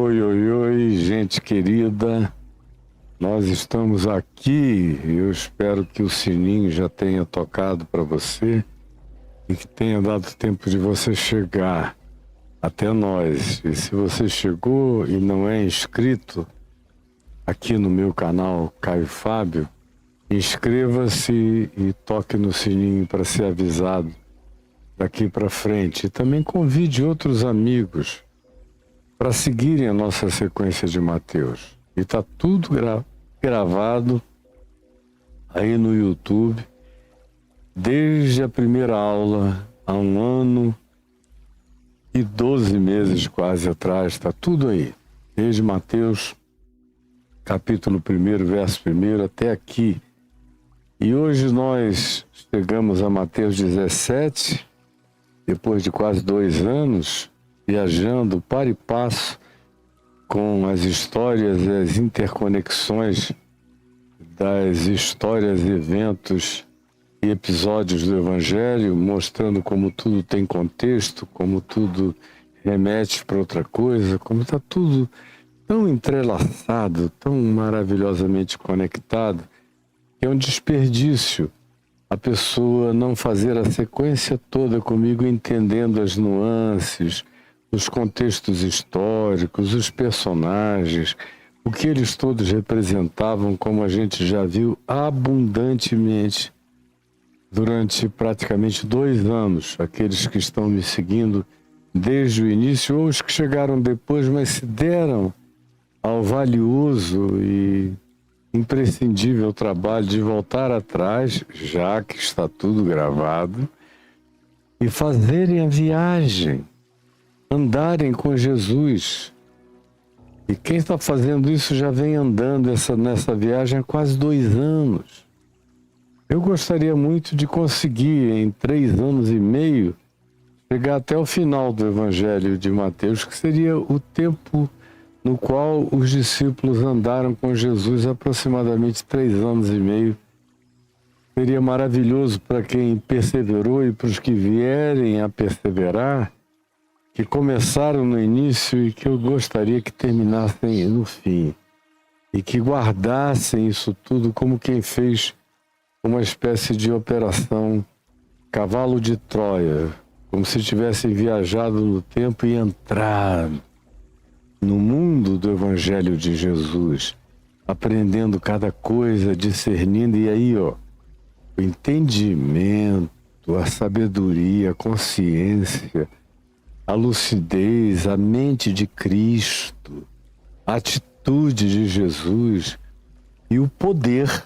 Oi, oi, oi, gente querida, nós estamos aqui. Eu espero que o sininho já tenha tocado para você e que tenha dado tempo de você chegar até nós. E se você chegou e não é inscrito aqui no meu canal Caio Fábio, inscreva-se e toque no sininho para ser avisado daqui para frente. E também convide outros amigos para seguirem a nossa sequência de Mateus. E está tudo gravado aí no YouTube, desde a primeira aula, há 1 ano e 12 meses quase atrás, está tudo aí. Desde Mateus, capítulo 1, verso 1, até aqui. E hoje nós chegamos a Mateus 17, depois de quase 2 anos, viajando par e passo com as histórias e as interconexões das histórias, eventos e episódios do Evangelho, mostrando como tudo tem contexto, como tudo remete para outra coisa, como está tudo tão entrelaçado, tão maravilhosamente conectado, que é um desperdício a pessoa não fazer a sequência toda comigo, entendendo as nuances, os contextos históricos, os personagens, o que eles todos representavam, como a gente já viu abundantemente durante praticamente 2 anos. Aqueles que estão me seguindo desde o início, ou os que chegaram depois, mas se deram ao valioso e imprescindível trabalho de voltar atrás, já que está tudo gravado, e fazerem a viagem, andarem com Jesus. E quem está fazendo isso já vem andando nessa viagem há quase 2 anos. Eu gostaria muito de conseguir, em 3 anos e meio, chegar até o final do Evangelho de Mateus, que seria o tempo no qual os discípulos andaram com Jesus, aproximadamente 3 anos e meio. Seria maravilhoso para quem perseverou e para os que vierem a perseverar, que começaram no início e que eu gostaria que terminassem no fim. E que guardassem isso tudo como quem fez uma espécie de operação cavalo de Troia, como se tivessem viajado no tempo e entrado no mundo do Evangelho de Jesus, aprendendo cada coisa, discernindo, e aí, ó, o entendimento, a sabedoria, a consciência, a lucidez, a mente de Cristo, a atitude de Jesus e o poder,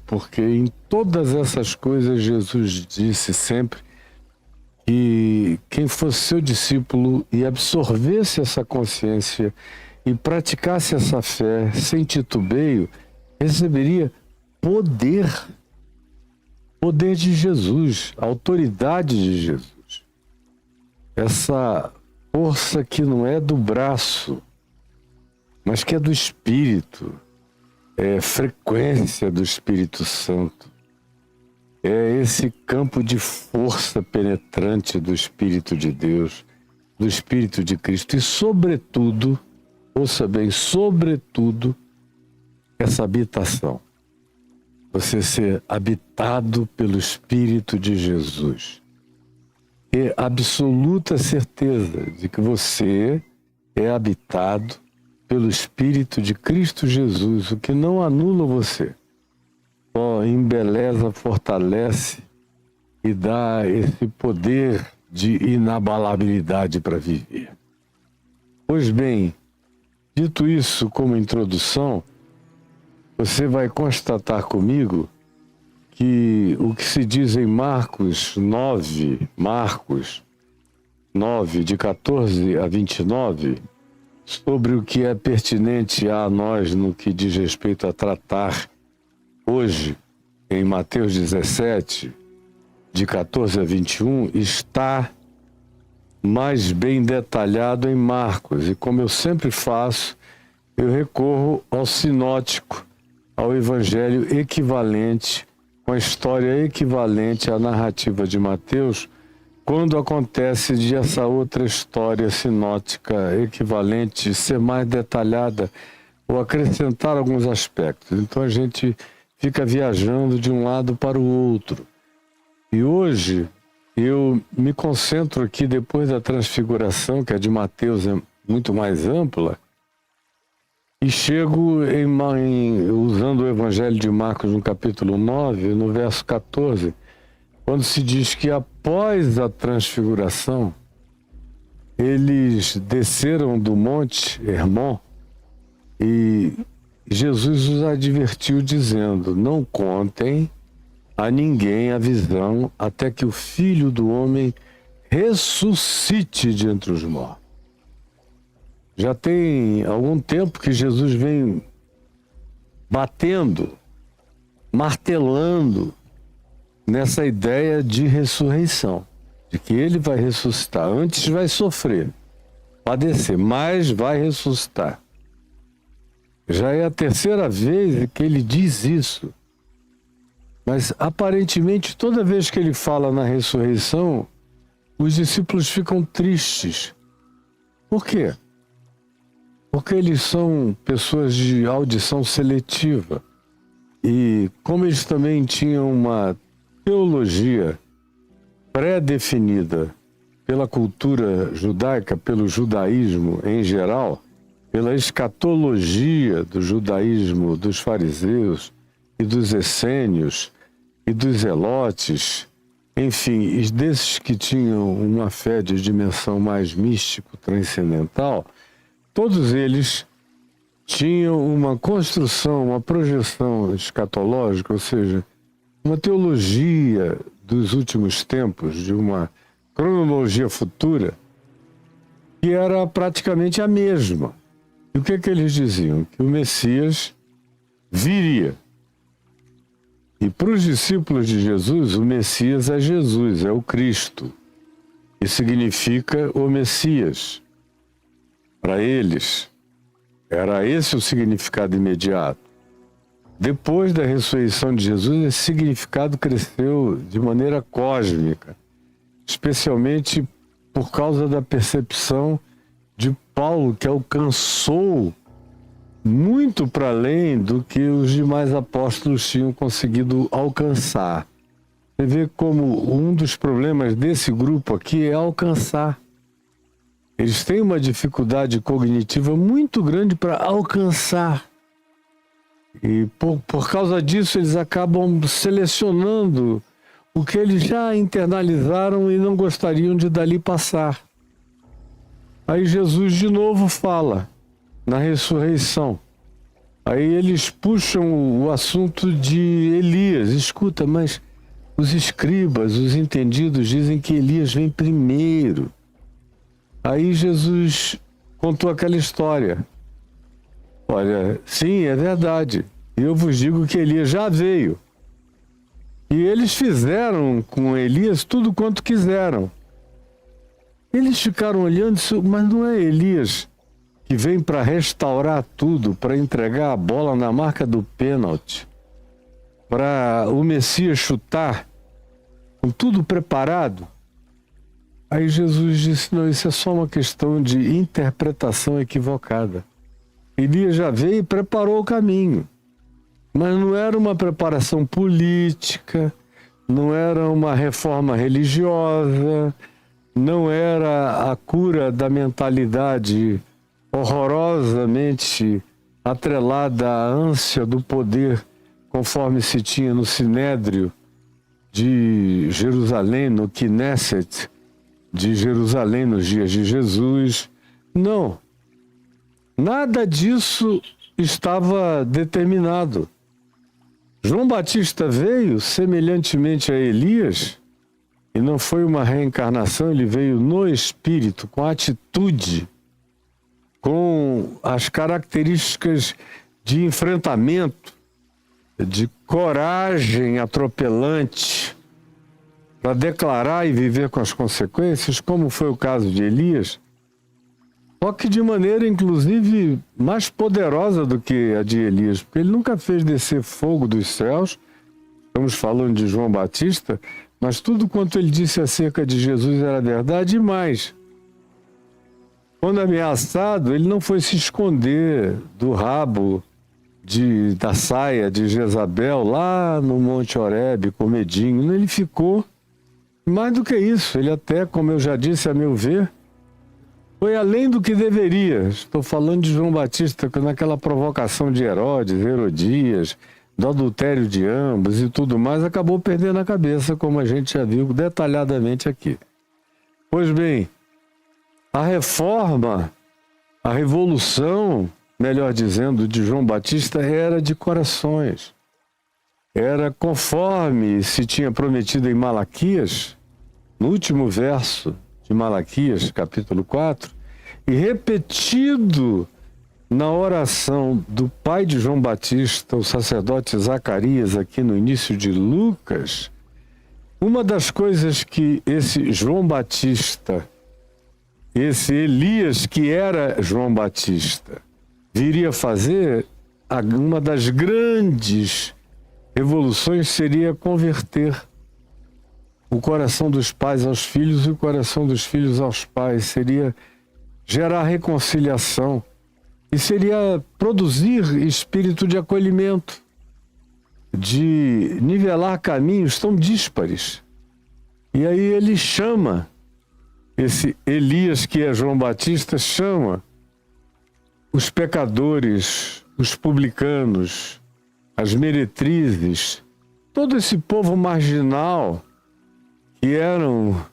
porque em todas essas coisas Jesus disse sempre que quem fosse seu discípulo e absorvesse essa consciência e praticasse essa fé sem titubeio, receberia poder de Jesus, autoridade de Jesus. Essa força que não é do braço, mas que é do Espírito, é frequência do Espírito Santo. É esse campo de força penetrante do Espírito de Deus, do Espírito de Cristo. E sobretudo, ouça bem, sobretudo, essa habitação. Você ser habitado pelo Espírito de Jesus. Ter absoluta certeza de que você é habitado pelo Espírito de Cristo Jesus, o que não anula você. Só embeleza, fortalece e dá esse poder de inabalabilidade para viver. Pois bem, dito isso como introdução, você vai constatar comigo que o que se diz em Marcos 9, de 14 a 29, sobre o que é pertinente a nós no que diz respeito a tratar hoje, em Mateus 17, de 14 a 21, está mais bem detalhado em Marcos. E como eu sempre faço, eu recorro ao sinótico, ao evangelho equivalente, com a história equivalente à narrativa de Mateus, quando acontece de essa outra história sinótica equivalente ser mais detalhada ou acrescentar alguns aspectos. Então a gente fica viajando de um lado para o outro. E hoje eu me concentro aqui, depois da transfiguração, que a de Mateus é muito mais ampla, e chego usando o Evangelho de Marcos no capítulo 9, no verso 14, quando se diz que após a transfiguração, eles desceram do monte Hermon e Jesus os advertiu dizendo: não contem a ninguém a visão até que o Filho do Homem ressuscite de entre os mortos. Já tem algum tempo que Jesus vem batendo, martelando nessa ideia de ressurreição, de que ele vai ressuscitar. Antes vai sofrer, padecer, mas vai ressuscitar. Já é a terceira vez que ele diz isso. Mas aparentemente toda vez que ele fala na ressurreição, os discípulos ficam tristes. Por quê? Porque eles são pessoas de audição seletiva. E como eles também tinham uma teologia pré-definida pela cultura judaica, pelo judaísmo em geral, pela escatologia do judaísmo dos fariseus e dos essênios e dos zelotes, enfim, e desses que tinham uma fé de dimensão mais místico-transcendental, todos eles tinham uma construção, uma projeção escatológica, ou seja, uma teologia dos últimos tempos, de uma cronologia futura, que era praticamente a mesma. E o que eles diziam? Que o Messias viria. E para os discípulos de Jesus, o Messias é Jesus, é o Cristo. E significa o Messias. Para eles, era esse o significado imediato. Depois da ressurreição de Jesus, esse significado cresceu de maneira cósmica, especialmente por causa da percepção de Paulo, que alcançou muito para além do que os demais apóstolos tinham conseguido alcançar. Você vê como um dos problemas desse grupo aqui é alcançar. Eles têm uma dificuldade cognitiva muito grande para alcançar. E por causa disso eles acabam selecionando o que eles já internalizaram e não gostariam de dali passar. Aí Jesus de novo fala na ressurreição. Aí eles puxam o assunto de Elias. Escuta, mas os escribas, os entendidos dizem que Elias vem primeiro. Aí Jesus contou aquela história. Olha, sim, é verdade. Eu vos digo que Elias já veio. E eles fizeram com Elias tudo quanto quiseram. Eles ficaram olhando isso, mas não é Elias que vem para restaurar tudo, para entregar a bola na marca do pênalti, para o Messias chutar, com tudo preparado. Aí Jesus disse, não, isso é só uma questão de interpretação equivocada. Elias já veio e preparou o caminho. Mas não era uma preparação política, não era uma reforma religiosa, não era a cura da mentalidade horrorosamente atrelada à ânsia do poder, conforme se tinha no Sinédrio de Jerusalém, no Knesset de Jerusalém nos dias de Jesus. Não, nada disso estava determinado. João Batista veio semelhantemente a Elias, e não foi uma reencarnação, ele veio no espírito, com atitude, com as características de enfrentamento, de coragem atropelante, para declarar e viver com as consequências, como foi o caso de Elias, só que de maneira, inclusive, mais poderosa do que a de Elias, porque ele nunca fez descer fogo dos céus, estamos falando de João Batista, Mas tudo quanto ele disse acerca de Jesus era verdade e mais. Quando ameaçado, ele não foi se esconder do rabo da saia de Jezabel lá no Monte Horebe, com medinho. Ele ficou. Mais do que isso, ele até, como eu já disse, a meu ver, foi além do que deveria. Estou falando de João Batista, que naquela provocação de Herodes, Herodias, do adultério de ambos e tudo mais, acabou perdendo a cabeça, como a gente já viu detalhadamente aqui. Pois bem, a reforma, a revolução, melhor dizendo, de João Batista era de corações. Era conforme se tinha prometido em Malaquias, no último verso de Malaquias, capítulo 4, e repetido na oração do pai de João Batista, o sacerdote Zacarias, aqui no início de Lucas. Uma das coisas que esse João Batista, esse Elias que era João Batista, viria fazer, uma das grandes revoluções seria converter o coração dos pais aos filhos e o coração dos filhos aos pais. Seria gerar reconciliação e seria produzir espírito de acolhimento, de nivelar caminhos tão díspares. E aí ele chama, esse Elias que é João Batista, chama os pecadores, os publicanos, as meretrizes, todo esse povo marginal que eram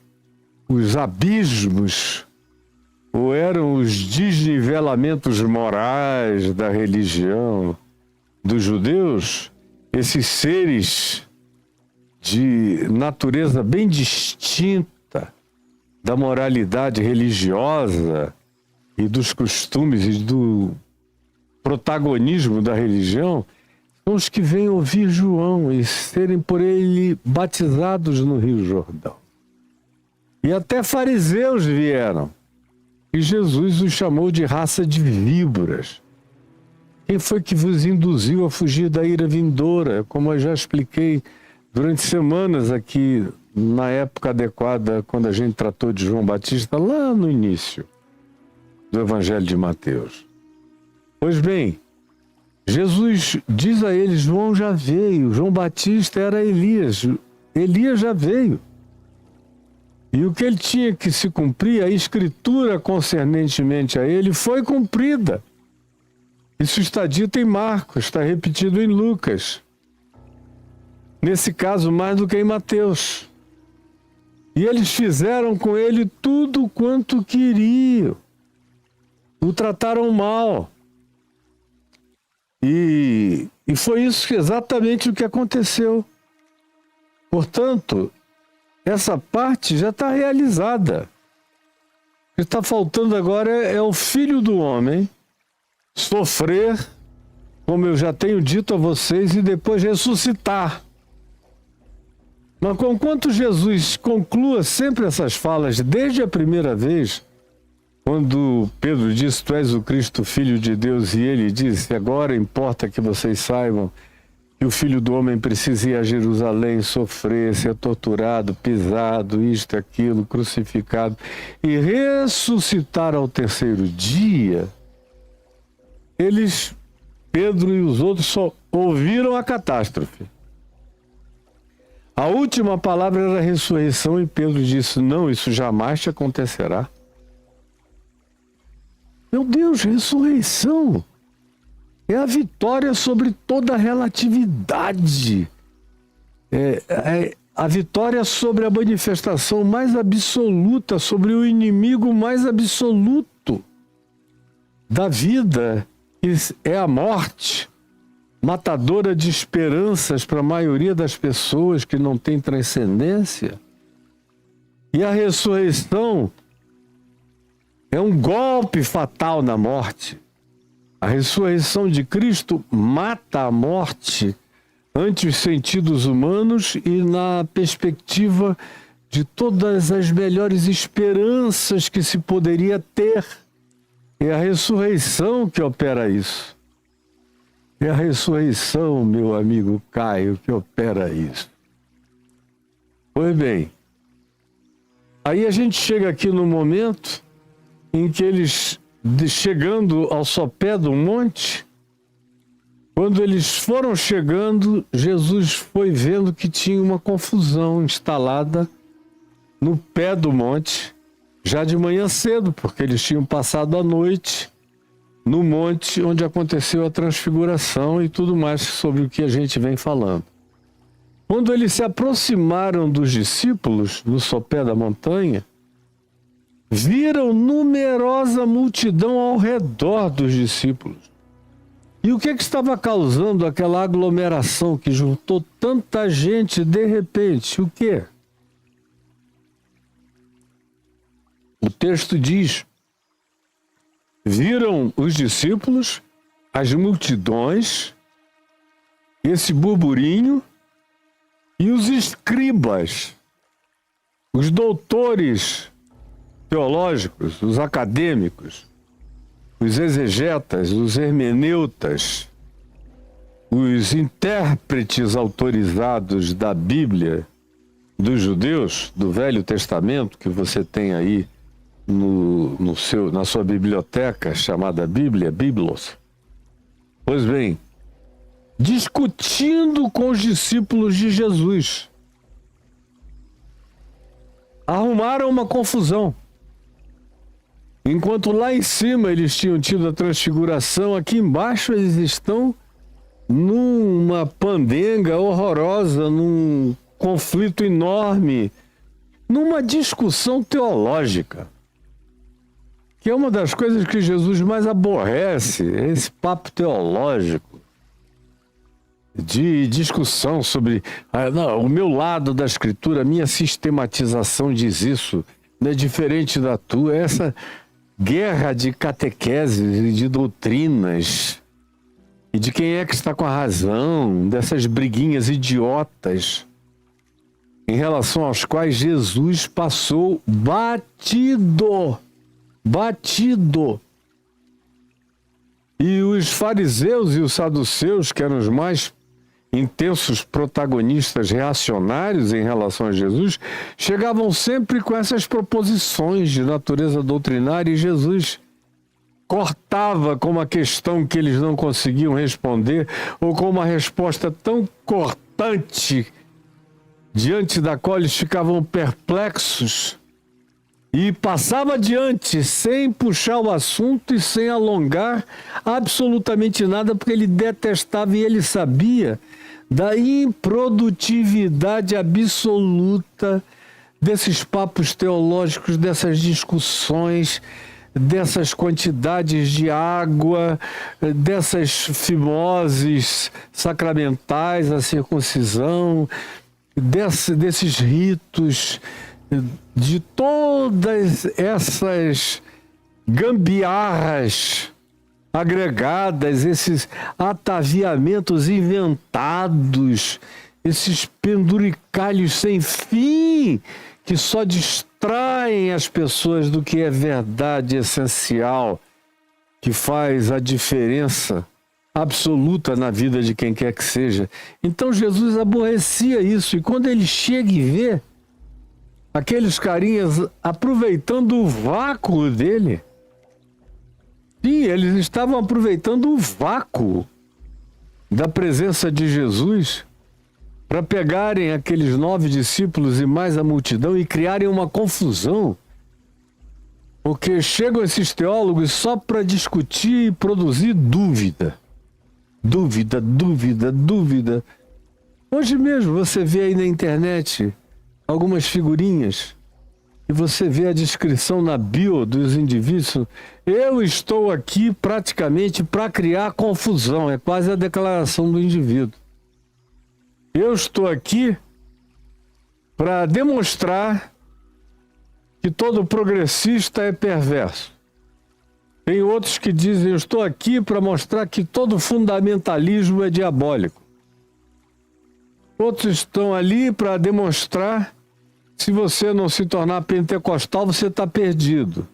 os abismos ou eram os desnivelamentos morais da religião dos judeus, esses seres de natureza bem distinta da moralidade religiosa e dos costumes e do protagonismo da religião, são os que vêm ouvir João e serem por ele batizados no Rio Jordão. E até fariseus vieram. E Jesus os chamou de raça de víboras. Quem foi que vos induziu a fugir da ira vindoura? Como eu já expliquei durante semanas aqui, na época adequada, quando a gente tratou de João Batista, lá no início do Evangelho de Mateus. Pois bem, Jesus diz a eles, João já veio, João Batista era Elias, Elias já veio. E o que ele tinha que se cumprir, a escritura concernentemente a ele, foi cumprida. Isso está dito em Marcos, está repetido em Lucas. Nesse caso, mais do que em Mateus. E eles fizeram com ele tudo quanto queriam. O trataram mal. E foi isso exatamente o que aconteceu. Portanto, essa parte já está realizada. O que está faltando agora é o Filho do Homem sofrer, como eu já tenho dito a vocês, e depois ressuscitar. Mas conquanto Jesus conclua sempre essas falas, desde a primeira vez, quando Pedro disse, tu és o Cristo, Filho de Deus, e ele disse, agora importa que vocês saibam que o Filho do Homem precisa ir a Jerusalém, sofrer, ser torturado, pisado, isto, aquilo, crucificado, e ressuscitar ao terceiro dia, eles, Pedro e os outros, só ouviram a catástrofe. A última palavra era a ressurreição e Pedro disse, não, isso jamais te acontecerá. Meu Deus, ressurreição é a vitória sobre toda a relatividade. É a vitória sobre a manifestação mais absoluta, sobre o inimigo mais absoluto da vida, que é a morte, matadora de esperanças para a maioria das pessoas que não tem transcendência. E a ressurreição é um golpe fatal na morte. A ressurreição de Cristo mata a morte ante os sentidos humanos e na perspectiva de todas as melhores esperanças que se poderia ter. É a ressurreição que opera isso. É a ressurreição, meu amigo Caio, que opera isso. Pois bem, aí a gente chega aqui no momento em que eles, chegando ao sopé do monte, quando eles foram chegando, Jesus foi vendo que tinha uma confusão instalada no pé do monte, já de manhã cedo, porque eles tinham passado a noite no monte onde aconteceu a transfiguração e tudo mais sobre o que a gente vem falando. Quando eles se aproximaram dos discípulos no sopé da montanha, viram numerosa multidão ao redor dos discípulos. E o que estava causando aquela aglomeração que juntou tanta gente de repente? O quê? O texto diz: viram os discípulos, as multidões, esse burburinho, e os escribas, os doutores teológicos, os acadêmicos, os exegetas, os hermeneutas, os intérpretes autorizados da Bíblia dos judeus, do Velho Testamento, que você tem aí na sua biblioteca chamada Bíblia, Biblos. Pois bem, discutindo com os discípulos de Jesus, arrumaram uma confusão. Enquanto lá em cima eles tinham tido a transfiguração, aqui embaixo eles estão numa pandenga horrorosa, num conflito enorme, numa discussão teológica, que é uma das coisas que Jesus mais aborrece, esse papo teológico, de discussão sobre o meu lado da Escritura, a minha sistematização diz isso, não é diferente da tua, essa guerra de catequeses e de doutrinas, e de quem é que está com a razão, dessas briguinhas idiotas, em relação aos quais Jesus passou batido. E os fariseus e os saduceus, que eram os mais intensos protagonistas reacionários em relação a Jesus, chegavam sempre com essas proposições de natureza doutrinária e Jesus cortava com uma questão que eles não conseguiam responder ou com uma resposta tão cortante diante da qual eles ficavam perplexos e passava adiante sem puxar o assunto e sem alongar absolutamente nada, porque ele detestava e ele sabia da improdutividade absoluta desses papos teológicos, dessas discussões, dessas quantidades de água, dessas fimoses sacramentais, a circuncisão, desses ritos, de todas essas gambiarras agregadas, esses ataviamentos inventados, esses penduricalhos sem fim, que só distraem as pessoas do que é verdade essencial, que faz a diferença absoluta na vida de quem quer que seja. Então Jesus aborrecia isso, e quando ele chega e vê aqueles carinhas aproveitando o vácuo dele, sim, eles estavam aproveitando o vácuo da presença de Jesus para pegarem aqueles 9 discípulos e mais a multidão e criarem uma confusão. Porque chegam esses teólogos só para discutir e produzir dúvida. Dúvida. Hoje mesmo você vê aí na internet algumas figurinhas e você vê a descrição na bio dos indivíduos. Eu estou aqui praticamente para criar confusão, é quase a declaração do indivíduo. Eu estou aqui para demonstrar que todo progressista é perverso. Tem outros que dizem, eu estou aqui para mostrar que todo fundamentalismo é diabólico. Outros estão ali para demonstrar, se você não se tornar pentecostal, você está perdido.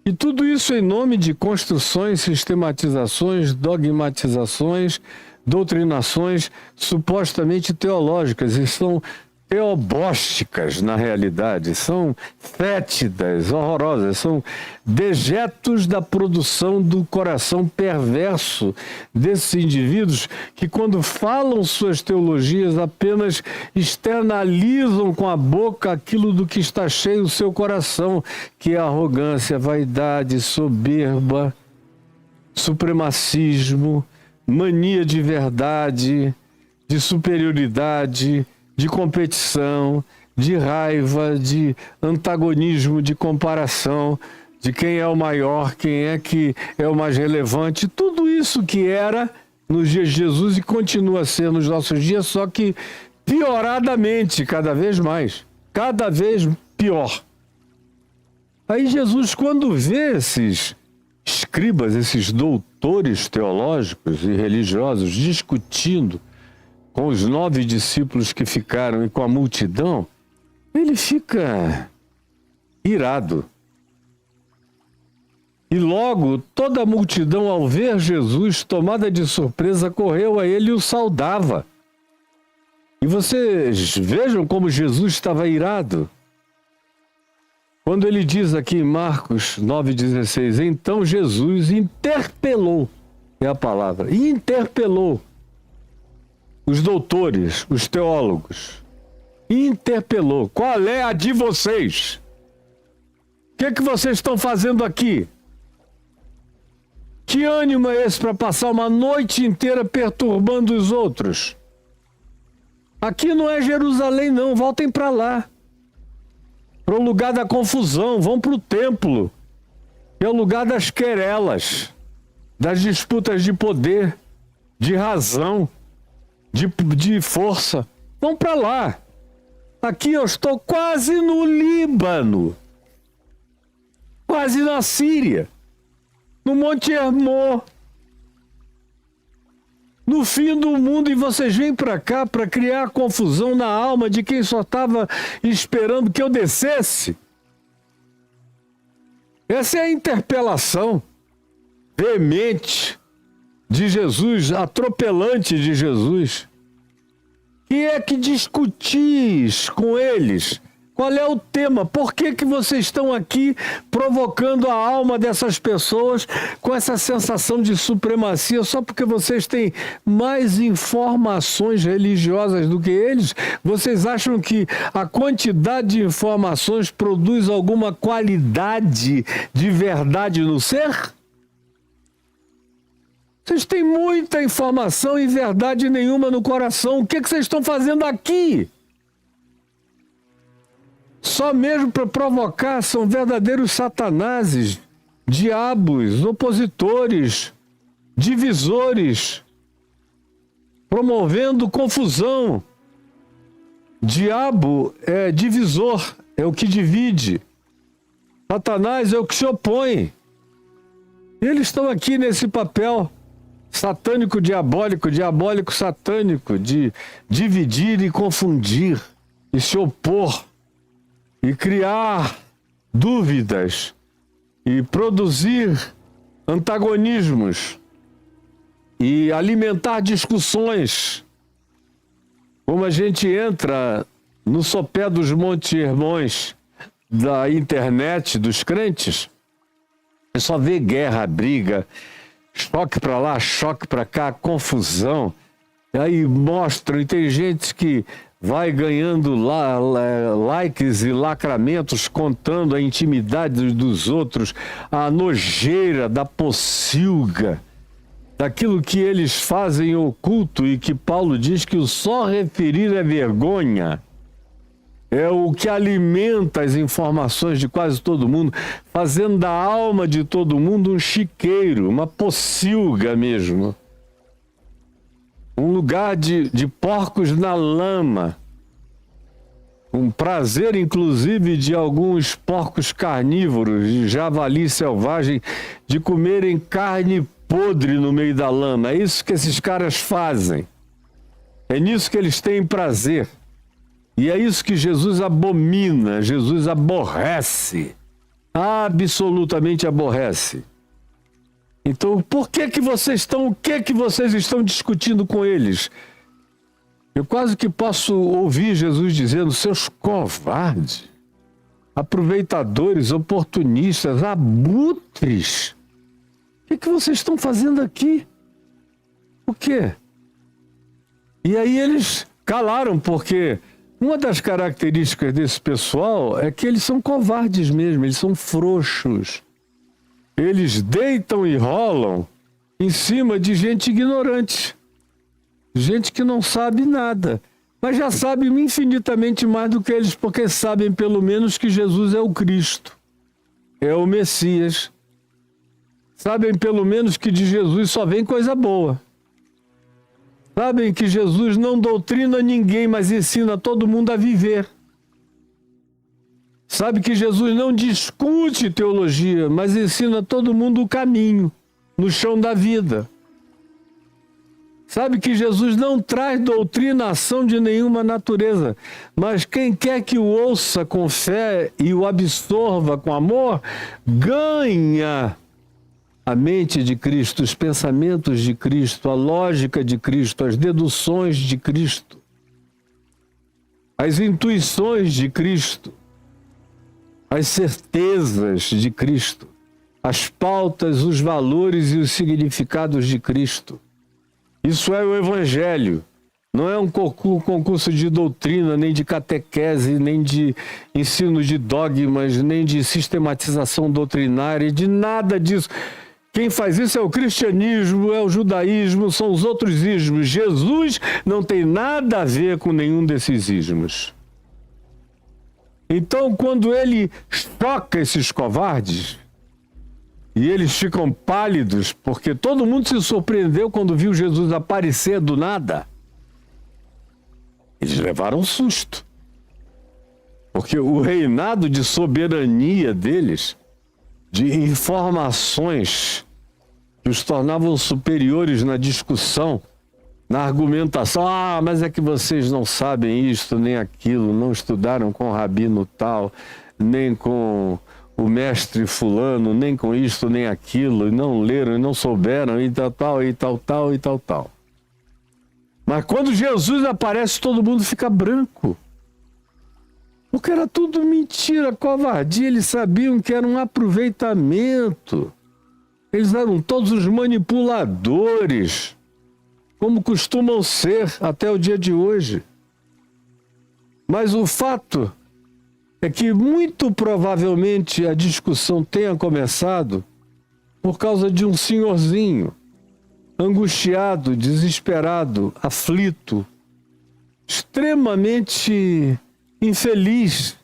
E tudo isso em nome de construções, sistematizações, dogmatizações, doutrinações supostamente teológicas. E são teobósticas, na realidade, são fétidas, horrorosas, são dejetos da produção do coração perverso desses indivíduos que, quando falam suas teologias, apenas externalizam com a boca aquilo do que está cheio o seu coração, que é arrogância, vaidade, soberba, supremacismo, mania de verdade, de superioridade, de competição, de raiva, de antagonismo, de comparação, de quem é o maior, quem é que é o mais relevante. Tudo isso que era nos dias de Jesus e continua a ser nos nossos dias, só que pioradamente, cada vez mais, cada vez pior. Aí Jesus, quando vê esses escribas, esses doutores teológicos e religiosos discutindo com os 9 discípulos que ficaram e com a multidão, ele fica irado. E logo toda a multidão, ao ver Jesus, tomada de surpresa, correu a ele e o saudava. E vocês vejam como Jesus estava irado. Quando ele diz aqui em Marcos 9,16, então Jesus interpelou, é a palavra, interpelou os doutores, os teólogos, interpelou. Qual é a de vocês? O que é que vocês estão fazendo aqui? Que ânimo é esse para passar uma noite inteira perturbando os outros? Aqui não é Jerusalém não, voltem para lá. Para o lugar da confusão, vão para o templo, que é o lugar das querelas, das disputas de poder, de razão, de força. Vão para lá. Aqui eu estou quase no Líbano, quase na Síria, no Monte Hermon, no fim do mundo, e vocês vêm para cá para criar confusão na alma de quem só estava esperando que eu descesse. Essa é a interpelação veemente de Jesus, atropelante de Jesus. Que é que discutis com eles? Qual é o tema? Por que que vocês estão aqui provocando a alma dessas pessoas com essa sensação de supremacia só porque vocês têm mais informações religiosas do que eles? Vocês acham que a quantidade de informações produz alguma qualidade de verdade no ser? Vocês têm muita informação e verdade nenhuma no coração. O que vocês estão fazendo aqui? Só mesmo para provocar, são verdadeiros satanases, diabos, opositores, divisores, promovendo confusão. Diabo é divisor, é o que divide. Satanás é o que se opõe. Eles estão aqui nesse papel satânico, diabólico, diabólico, satânico, de dividir e confundir, e se opor, e criar dúvidas, e produzir antagonismos, e alimentar discussões. Como a gente entra no sopé dos Monte Hermões da internet dos crentes, é só ver guerra, briga, choque para lá, choque para cá, confusão. E aí mostram, e tem gente que vai ganhando likes e lacramentos contando a intimidade dos outros, a nojeira da pocilga, daquilo que eles fazem oculto e que Paulo diz que o só referir é vergonha. É o que alimenta as informações de quase todo mundo, fazendo da alma de todo mundo um chiqueiro, uma pocilga mesmo. Um lugar de porcos na lama. Um prazer, inclusive, de alguns porcos carnívoros, de javali selvagem, de comerem carne podre no meio da lama. É isso que esses caras fazem. É nisso que eles têm prazer. E é isso que Jesus abomina, Jesus aborrece, absolutamente aborrece. Então, por que que vocês estão, o que que vocês estão discutindo com eles? Eu quase que posso ouvir Jesus dizendo: seus covardes, aproveitadores, oportunistas, abutres, o que vocês estão fazendo aqui? O quê? E aí eles calaram, porque uma das características desse pessoal é que eles são covardes mesmo, eles são frouxos. Eles deitam e rolam em cima de gente ignorante, gente que não sabe nada, mas já sabe infinitamente mais do que eles, porque sabem pelo menos que Jesus é o Cristo, é o Messias. Sabem pelo menos que de Jesus só vem coisa boa. Sabem que Jesus não doutrina ninguém, mas ensina todo mundo a viver. Sabe que Jesus não discute teologia, mas ensina todo mundo o caminho, no chão da vida. Sabe que Jesus não traz doutrinação de nenhuma natureza, mas quem quer que o ouça com fé e o absorva com amor, ganha a mente de Cristo, os pensamentos de Cristo, a lógica de Cristo, as deduções de Cristo, as intuições de Cristo, as certezas de Cristo, as pautas, os valores e os significados de Cristo. Isso é o Evangelho. Não é um concurso de doutrina, nem de catequese, nem de ensino de dogmas, nem de sistematização doutrinária, de nada disso. Quem faz isso é o cristianismo, é o judaísmo, são os outros ismos. Jesus não tem nada a ver com nenhum desses ismos. Então, quando ele choca esses covardes, e eles ficam pálidos, porque todo mundo se surpreendeu quando viu Jesus aparecer do nada, eles levaram um susto. Porque o reinado de soberania deles, de informações que os tornavam superiores na discussão, na argumentação. Ah, mas é que vocês não sabem isto nem aquilo, não estudaram com o rabino tal, nem com o mestre fulano, nem com isto nem aquilo, e não leram, e não souberam, e tal, e tal, e tal. Mas quando Jesus aparece, todo mundo fica branco. Porque era tudo mentira, covardia, eles sabiam que era um aproveitamento. Eles eram todos os manipuladores, como costumam ser até o dia de hoje. Mas o fato é que muito provavelmente a discussão tenha começado por causa de um senhorzinho, angustiado, desesperado, aflito, extremamente infeliz,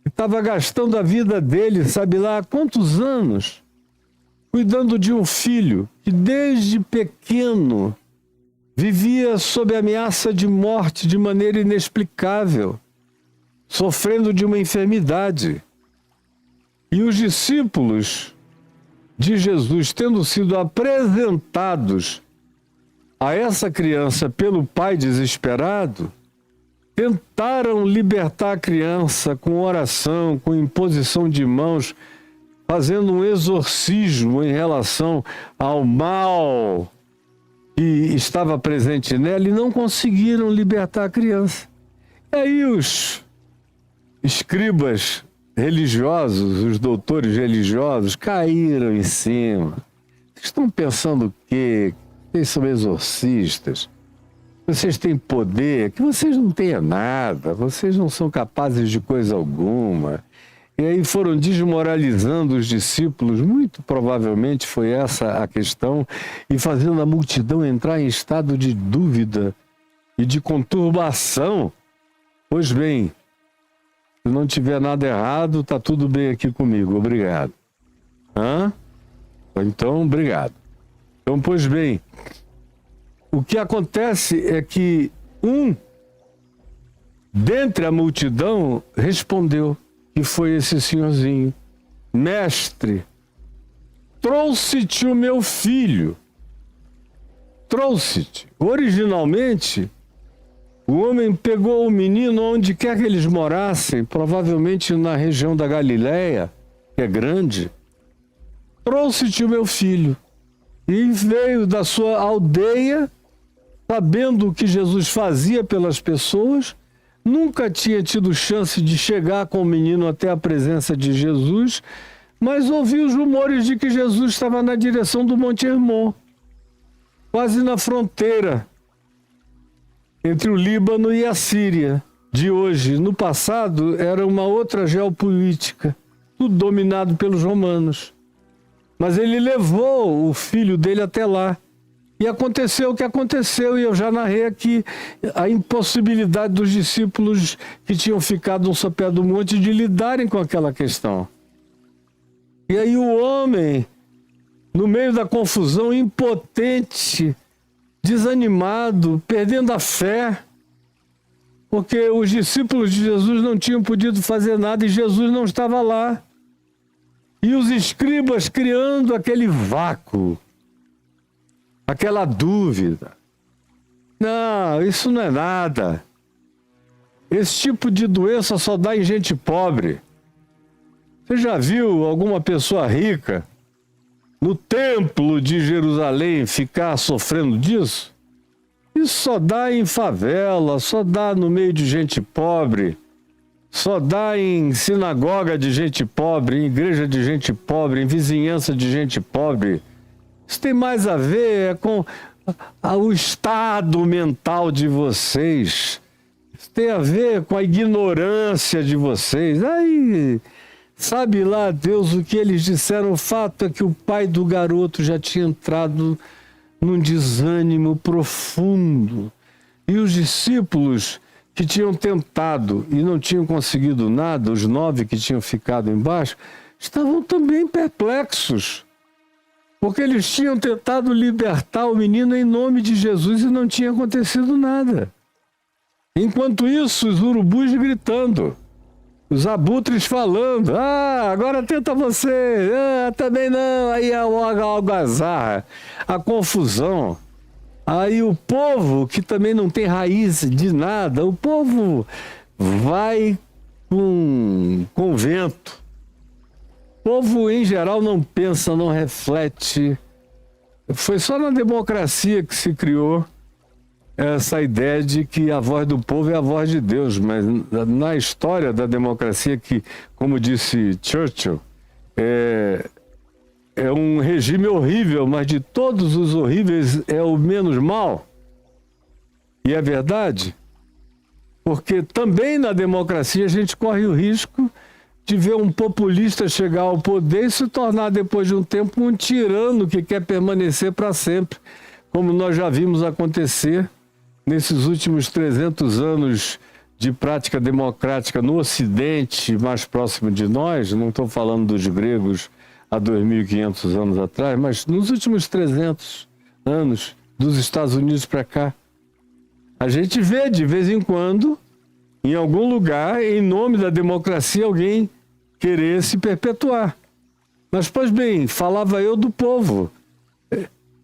que estava gastando a vida dele, sabe lá há quantos anos, cuidando de um filho que desde pequeno vivia sob ameaça de morte de maneira inexplicável, sofrendo de uma enfermidade. E os discípulos de Jesus, tendo sido apresentados a essa criança pelo pai desesperado, tentaram libertar a criança com oração, com imposição de mãos, fazendo um exorcismo em relação ao mal que estava presente nela, e não conseguiram libertar a criança. E aí os escribas religiosos, os doutores religiosos, caíram em cima. Vocês estão pensando o quê? Vocês são exorcistas? Vocês têm poder? Que vocês não têm nada, vocês não são capazes de coisa alguma. E aí foram desmoralizando os discípulos, muito provavelmente foi essa a questão, e fazendo a multidão entrar em estado de dúvida e de conturbação. Pois bem, se não tiver nada errado, está tudo bem aqui comigo, obrigado. Então, obrigado. Então, pois bem, o que acontece é que dentre a multidão, respondeu, que foi esse senhorzinho: mestre, trouxe-te o meu filho. Trouxe-te. Originalmente, o homem pegou o menino onde quer que eles morassem, provavelmente na região da Galileia, que é grande. Trouxe-te o meu filho. E veio da sua aldeia sabendo o que Jesus fazia pelas pessoas, nunca tinha tido chance de chegar com o menino até a presença de Jesus, mas ouviu os rumores de que Jesus estava na direção do Monte Hermon, quase na fronteira entre o Líbano e a Síria de hoje. No passado era uma outra geopolítica, tudo dominado pelos romanos. Mas ele levou o filho dele até lá. E aconteceu o que aconteceu, e eu já narrei aqui a impossibilidade dos discípulos que tinham ficado no sopé do monte de lidarem com aquela questão. E aí o homem, no meio da confusão, impotente, desanimado, perdendo a fé, porque os discípulos de Jesus não tinham podido fazer nada e Jesus não estava lá. E os escribas criando aquele vácuo, aquela dúvida. Não, isso não é nada. Esse tipo de doença só dá em gente pobre. Você já viu alguma pessoa rica no templo de Jerusalém ficar sofrendo disso? Isso só dá em favela, só dá no meio de gente pobre, só dá em sinagoga de gente pobre, em igreja de gente pobre, em vizinhança de gente pobre. Isso tem mais a ver com o estado mental de vocês. Isso tem a ver com a ignorância de vocês. Aí, sabe lá Deus o que eles disseram? O fato é que o pai do garoto já tinha entrado num desânimo profundo. E os discípulos que tinham tentado e não tinham conseguido nada, os 9 que tinham ficado embaixo, estavam também perplexos. Porque eles tinham tentado libertar o menino em nome de Jesus e não tinha acontecido nada. Enquanto isso, os urubus gritando, os abutres falando, agora tenta você, também não, aí a algazarra, a confusão. Aí o povo, que também não tem raiz de nada, o povo vai com o vento. O povo, em geral, não pensa, não reflete. Foi só na democracia que se criou essa ideia de que a voz do povo é a voz de Deus. Mas na história da democracia, que, como disse Churchill, é um regime horrível, mas de todos os horríveis é o menos mal. E é verdade, porque também na democracia a gente corre o risco de ver um populista chegar ao poder e se tornar, depois de um tempo, um tirano que quer permanecer para sempre, como nós já vimos acontecer nesses últimos 300 anos de prática democrática no Ocidente, mais próximo de nós. Não estou falando dos gregos há 2.500 anos atrás, mas nos últimos 300 anos, dos Estados Unidos para cá, a gente vê de vez em quando, em algum lugar, em nome da democracia, alguém querer se perpetuar. Mas, pois bem, falava eu do povo.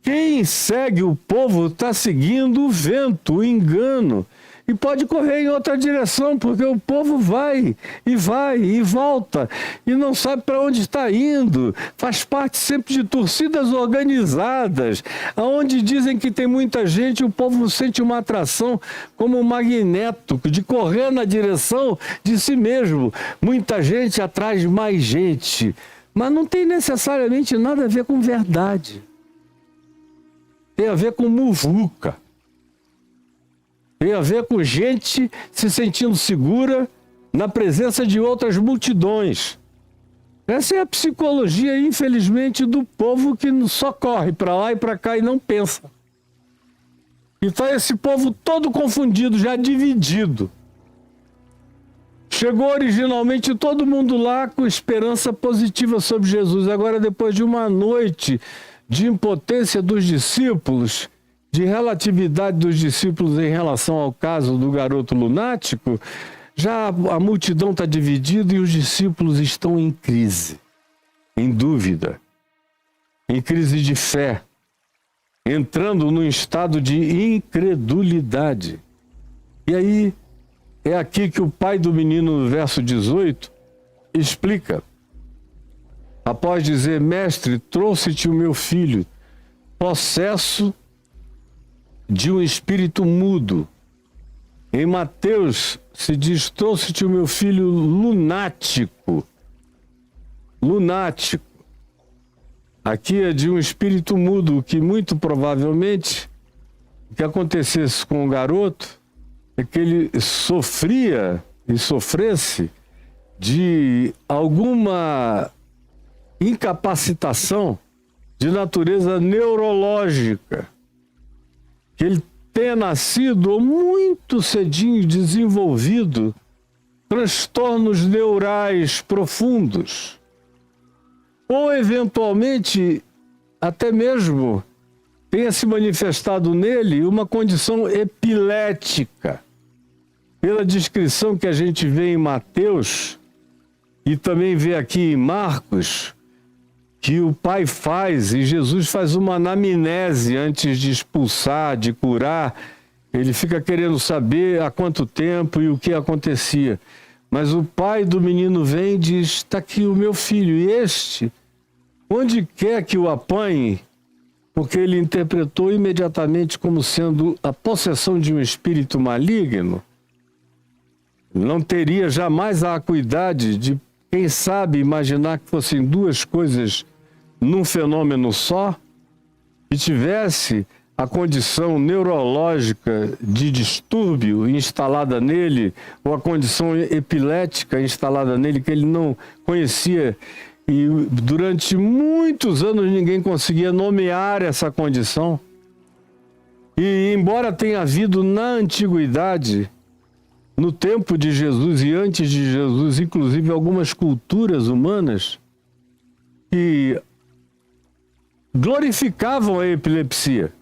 Quem segue o povo está seguindo o vento, o engano, e pode correr em outra direção, porque o povo vai e volta, e não sabe para onde está indo. Faz parte sempre de torcidas organizadas, onde dizem que tem muita gente, o povo sente uma atração como um magneto, de correr na direção de si mesmo. Muita gente atrás de mais gente, mas não tem necessariamente nada a ver com verdade. Tem a ver com muvuca. Tem a ver com gente se sentindo segura na presença de outras multidões. Essa é a psicologia, infelizmente, do povo que só corre para lá e para cá e não pensa. Então esse povo todo confundido, já dividido. Chegou originalmente todo mundo lá com esperança positiva sobre Jesus. Agora, depois de uma noite de impotência dos discípulos, de relatividade dos discípulos em relação ao caso do garoto lunático, já a multidão está dividida e os discípulos estão em crise, em dúvida, em crise de fé, entrando num estado de incredulidade. E aí, é aqui que o pai do menino, no verso 18, explica. Após dizer, mestre, trouxe-te o meu filho, possesso de um espírito mudo. Em Mateus se diz: trouxe-te o meu filho lunático. Lunático. Aqui é de um espírito mudo, que muito provavelmente o que acontecesse com o garoto é que ele sofria e sofresse de alguma incapacitação de natureza neurológica, que ele tenha nascido muito cedinho desenvolvido transtornos neurais profundos, ou eventualmente até mesmo tenha se manifestado nele uma condição epilética. Pela descrição que a gente vê em Mateus e também vê aqui em Marcos, que o pai faz, e Jesus faz uma anamnese antes de expulsar, de curar. Ele fica querendo saber há quanto tempo e o que acontecia. Mas o pai do menino vem e diz: está aqui o meu filho, e este, onde quer que o apanhe, porque ele interpretou imediatamente como sendo a possessão de um espírito maligno, não teria jamais a acuidade de, quem sabe, imaginar que fossem duas coisas num fenômeno só, e tivesse a condição neurológica de distúrbio instalada nele, ou a condição epilética instalada nele, que ele não conhecia, e durante muitos anos ninguém conseguia nomear essa condição. E embora tenha havido na antiguidade, no tempo de Jesus e antes de Jesus, inclusive algumas culturas humanas que glorificavam a epilepsia,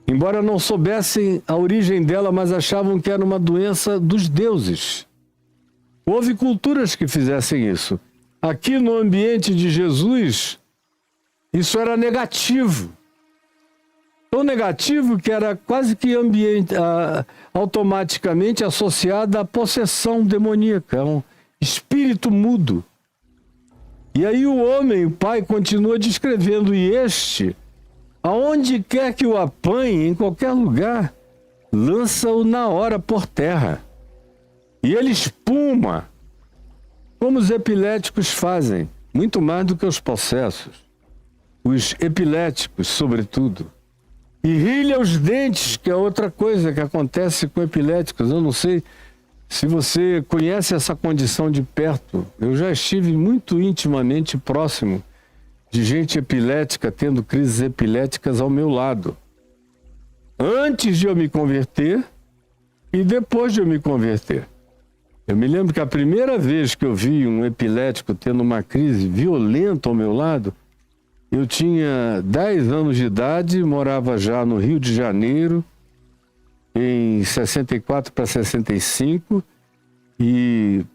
embora não soubessem a origem dela, mas achavam que era uma doença dos deuses. Houve culturas que fizessem isso. Aqui no ambiente de Jesus, isso era negativo. Tão negativo que era quase que automaticamente associada à possessão demoníaca, um espírito mudo. E aí o homem, o pai, continua descrevendo: e este, aonde quer que o apanhe, em qualquer lugar, lança-o na hora por terra. E ele espuma, como os epiléticos fazem, muito mais do que os possessos. Os epiléticos, sobretudo. E rilha os dentes, que é outra coisa que acontece com epiléticos. Eu não sei se você conhece essa condição de perto. Eu já estive muito intimamente próximo de gente epilética, tendo crises epiléticas ao meu lado. Antes de eu me converter e depois de eu me converter. Eu me lembro que a primeira vez que eu vi um epilético tendo uma crise violenta ao meu lado, eu tinha 10 anos de idade, morava já no Rio de Janeiro, em 64 para 65, e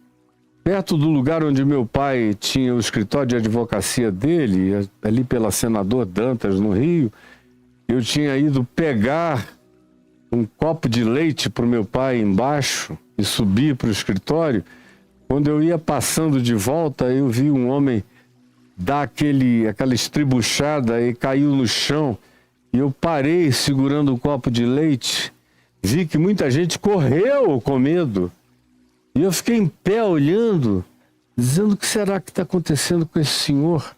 perto do lugar onde meu pai tinha o escritório de advocacia dele, ali pela Senador Dantas, no Rio, eu tinha ido pegar um copo de leite para o meu pai embaixo e subir para o escritório. Quando eu ia passando de volta, eu vi um homem dar aquela estribuchada e caiu no chão. E eu parei segurando o copo de leite. Vi que muita gente correu com medo. E eu fiquei em pé olhando, dizendo: o que será que está acontecendo com esse senhor?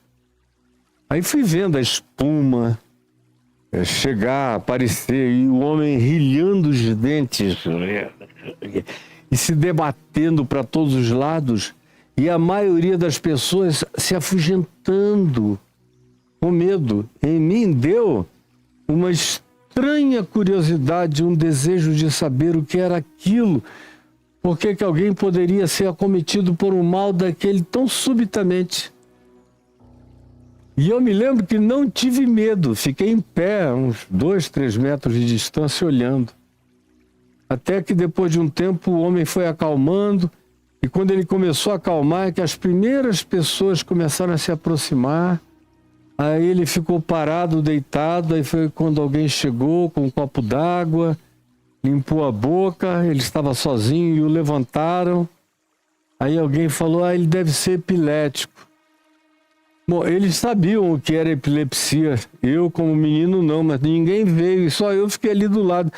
Aí fui vendo a espuma chegar, aparecer, e o homem rilhando os dentes e se debatendo para todos os lados, e a maioria das pessoas se afugentando com medo. Em mim deu uma estranha curiosidade, um desejo de saber o que era aquilo, por que alguém poderia ser acometido por um mal daquele tão subitamente. E eu me lembro que não tive medo, fiquei em pé, uns 2, 3 metros de distância, olhando. Até que depois de um tempo o homem foi acalmando, e quando ele começou a acalmar, é que as primeiras pessoas começaram a se aproximar. Aí ele ficou parado, deitado, aí foi quando alguém chegou com um copo d'água, limpou a boca, ele estava sozinho e o levantaram. Aí alguém falou: ele deve ser epilético. Bom, eles sabiam o que era epilepsia. Eu, como menino, não, mas ninguém veio, e só eu fiquei ali do lado.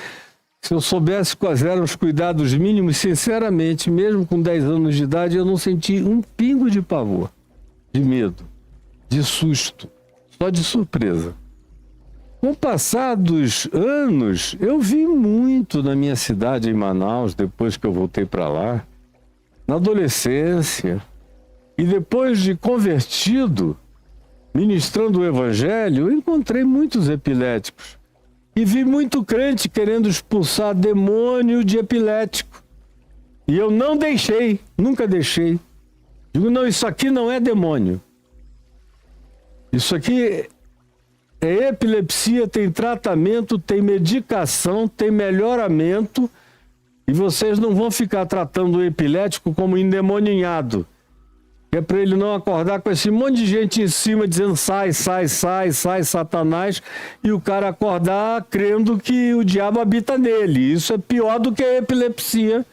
Se eu soubesse quais eram os cuidados mínimos, sinceramente, mesmo com 10 anos de idade, eu não senti um pingo de pavor, de medo, de susto, só de surpresa. Com o passar dos anos, eu vi muito na minha cidade, em Manaus, depois que eu voltei para lá, na adolescência, e depois de convertido, ministrando o evangelho, eu encontrei muitos epiléticos. E vi muito crente querendo expulsar demônio de epilético. E eu não deixei, nunca deixei. Digo, não, isso aqui não é demônio. Isso aqui é epilepsia, tem tratamento, tem medicação, tem melhoramento. E vocês não vão ficar tratando o epilético como endemoninhado. É para ele não acordar com esse monte de gente em cima dizendo sai, sai, sai, sai, Satanás, e o cara acordar crendo que o diabo habita nele. Isso é pior do que a epilepsia.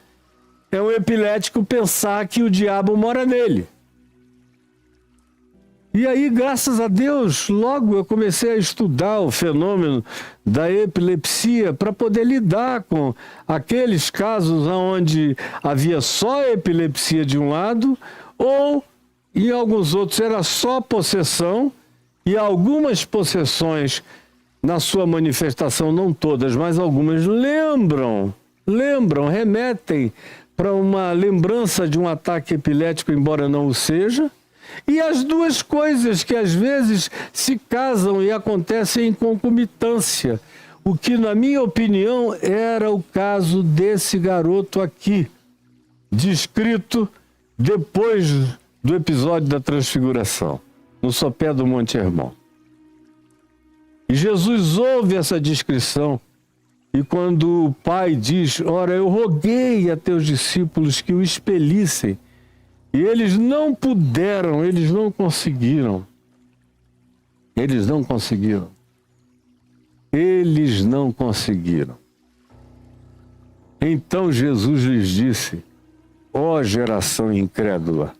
É um epilético pensar que o diabo mora nele. E aí, graças a Deus, logo eu comecei a estudar o fenômeno da epilepsia para poder lidar com aqueles casos onde havia só epilepsia de um lado, ou em alguns outros era só possessão, e algumas possessões, na sua manifestação, não todas, mas algumas lembram, remetem para uma lembrança de um ataque epilético, embora não o seja, e as duas coisas que às vezes se casam e acontecem em concomitância, o que, na minha opinião, era o caso desse garoto aqui, descrito depois do episódio da transfiguração, no sopé do Monte Hermon. E Jesus ouve essa descrição, e quando o Pai diz, ora, eu roguei a teus discípulos que o expelissem, e eles não puderam, eles não conseguiram. Eles não conseguiram. Eles não conseguiram. Então Jesus lhes disse, ó geração incrédula,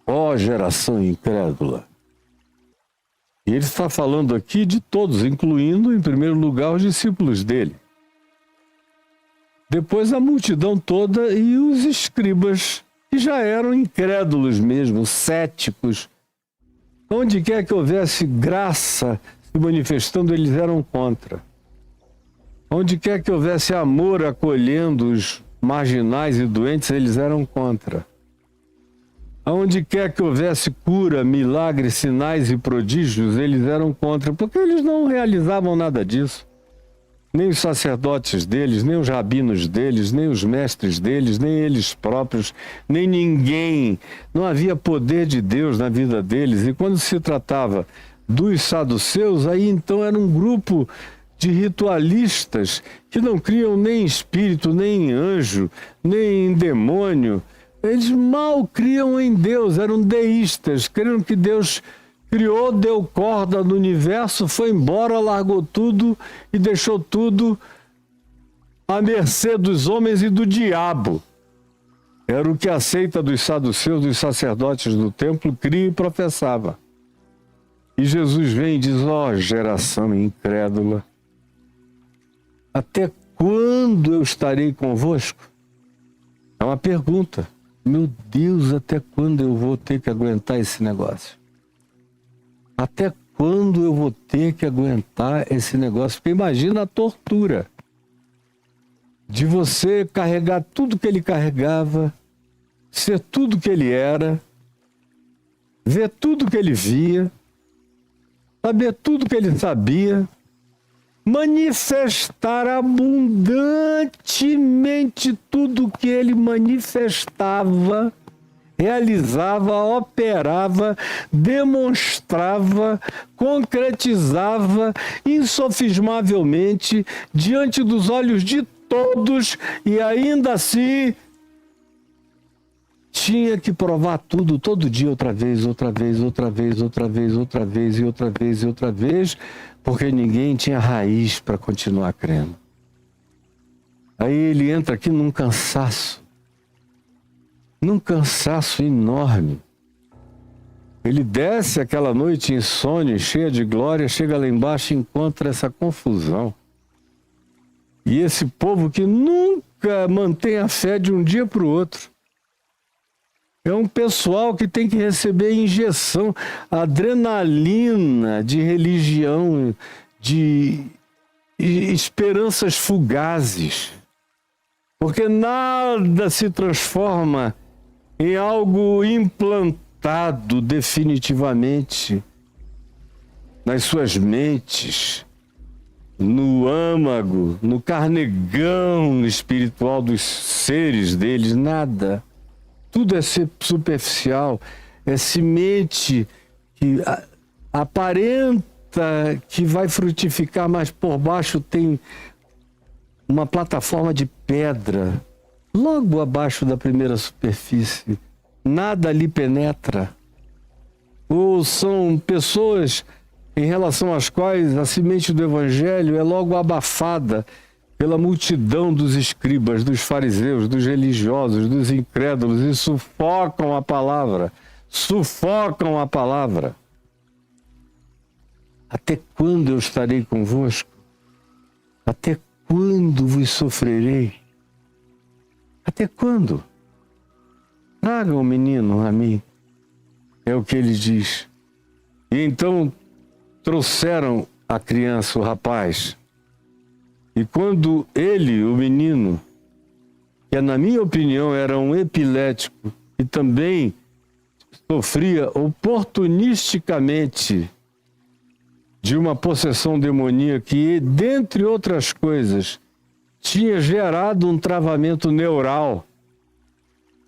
ó geração incrédula. E ele está falando aqui de todos, incluindo, em primeiro lugar, os discípulos dele. Depois a multidão toda e os escribas, que já eram incrédulos mesmo, céticos. Onde quer que houvesse graça se manifestando, eles eram contra. Onde quer que houvesse amor acolhendo os marginais e doentes, eles eram contra. Aonde quer que houvesse cura, milagres, sinais e prodígios, eles eram contra, porque eles não realizavam nada disso. Nem os sacerdotes deles, nem os rabinos deles, nem os mestres deles, nem eles próprios, nem ninguém. Não havia poder de Deus na vida deles. E quando se tratava dos saduceus, aí então era um grupo de ritualistas que não criam nem em espírito, nem em anjo, nem em demônio. Eles mal criam em Deus, eram deístas, crendo que Deus criou, deu corda no universo, foi embora, largou tudo e deixou tudo à mercê dos homens e do diabo. Era o que a seita dos saduceus, dos sacerdotes do templo, cria e professava. E Jesus vem e diz, ó geração incrédula, até quando eu estarei convosco? É uma pergunta. Meu Deus, até quando eu vou ter que aguentar esse negócio? Até quando eu vou ter que aguentar esse negócio? Porque imagina a tortura de você carregar tudo que ele carregava, ser tudo que ele era, ver tudo que ele via, saber tudo que ele sabia, manifestar abundantemente tudo que ele manifestava, realizava, operava, demonstrava, concretizava insofismavelmente diante dos olhos de todos, e ainda assim tinha que provar tudo todo dia, outra vez, outra vez, outra vez, outra vez, outra vez e outra vez e outra vez, porque ninguém tinha raiz para continuar crendo. Aí ele entra aqui num cansaço num cansaço enorme. Ele desce aquela noite insone, cheia de glória, chega lá embaixo e encontra essa confusão. E esse povo que nunca mantém a fé de um dia para o outro. É um pessoal que tem que receber injeção, adrenalina de religião, de esperanças fugazes. Porque nada se transforma em algo implantado definitivamente nas suas mentes, no âmago, no carnegão espiritual dos seres deles, nada. Tudo é superficial, é semente que aparenta que vai frutificar, mas por baixo tem uma plataforma de pedra, logo abaixo da primeira superfície. Nada ali penetra. Ou são pessoas em relação às quais a semente do Evangelho é logo abafada pela multidão dos escribas, dos fariseus, dos religiosos, dos incrédulos, e sufocam a palavra. Sufocam a palavra. Até quando eu estarei convosco? Até quando vos sofrerei? Até quando? Traga o menino a mim. É o que ele diz. E então trouxeram a criança, o rapaz. E quando ele, o menino, que na minha opinião era um epilético e também sofria oportunisticamente de uma possessão demoníaca que, dentre outras coisas, tinha gerado um travamento neural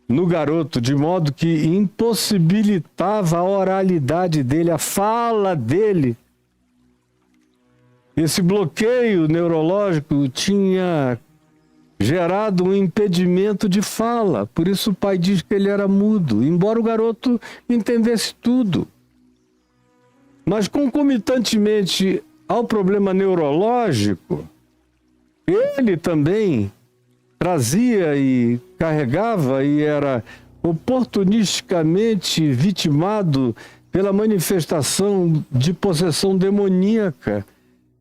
no garoto, de modo que impossibilitava a oralidade dele, a fala dele. Esse bloqueio neurológico tinha gerado um impedimento de fala. Por isso o pai diz que ele era mudo, embora o garoto entendesse tudo. Mas concomitantemente ao problema neurológico, ele também trazia e carregava e era oportunisticamente vitimado pela manifestação de possessão demoníaca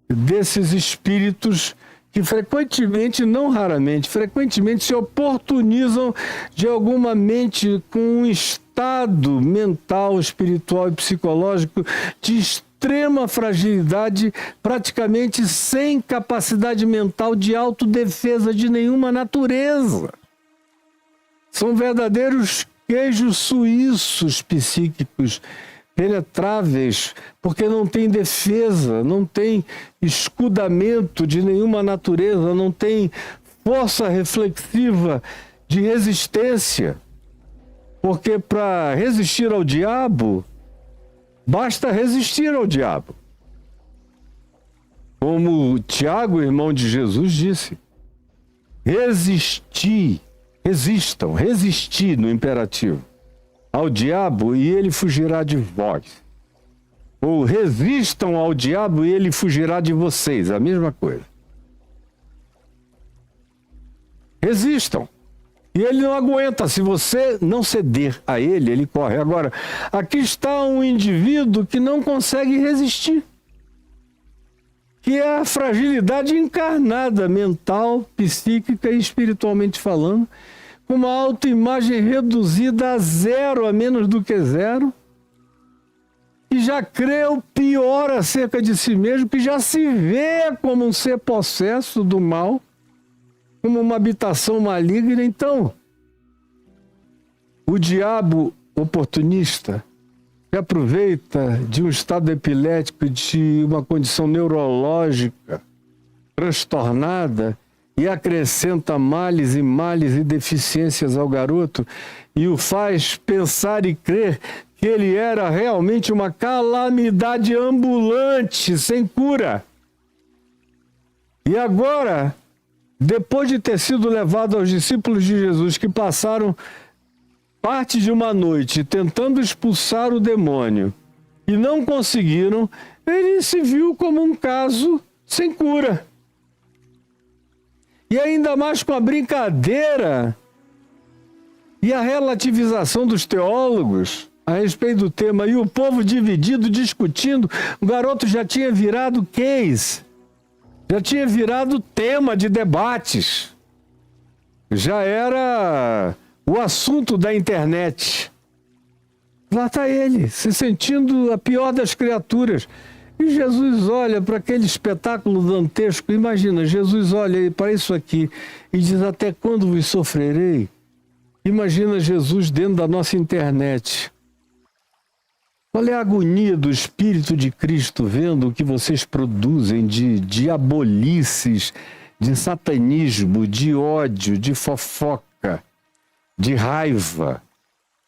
desses espíritos que frequentemente, não raramente, frequentemente se oportunizam de alguma mente com um estado mental, espiritual e psicológico de extrema fragilidade, praticamente sem capacidade mental de autodefesa de nenhuma natureza. São verdadeiros queijos suíços psíquicos, penetráveis, porque não tem defesa, não tem escudamento de nenhuma natureza, não tem força reflexiva de resistência. Porque para resistir ao diabo, basta resistir ao diabo. Como Tiago, irmão de Jesus, disse: resisti no imperativo ao diabo e ele fugirá de vós. Ou resistam ao diabo e ele fugirá de vocês, a mesma coisa. Resistam. E ele não aguenta, se você não ceder a ele, ele corre. Agora, aqui está um indivíduo que não consegue resistir, que é a fragilidade encarnada, mental, psíquica e espiritualmente falando, com uma autoimagem reduzida a zero, a menos do que zero, que já crê o pior acerca de si mesmo, que já se vê como um ser possesso do mal, como uma habitação maligna. Então, o diabo oportunista se aproveita de um estado epilético, de uma condição neurológica transtornada, e acrescenta males e deficiências ao garoto e o faz pensar e crer que ele era realmente uma calamidade ambulante, sem cura. E agora, depois de ter sido levado aos discípulos de Jesus, que passaram parte de uma noite tentando expulsar o demônio e não conseguiram, ele se viu como um caso sem cura. E ainda mais com a brincadeira E a relativização dos teólogos a respeito do tema, e o povo dividido, discutindo, o garoto já tinha virado case, já tinha virado tema de debates, já era o assunto da internet. Lá está ele, se sentindo a pior das criaturas. E Jesus olha para aquele espetáculo dantesco. Imagina, Jesus olha para isso aqui e diz: até quando vos sofrerei? Imagina Jesus dentro da nossa internet. Qual é a agonia do Espírito de Cristo vendo o que vocês produzem de diabolices, de satanismo, de ódio, de fofoca, de raiva,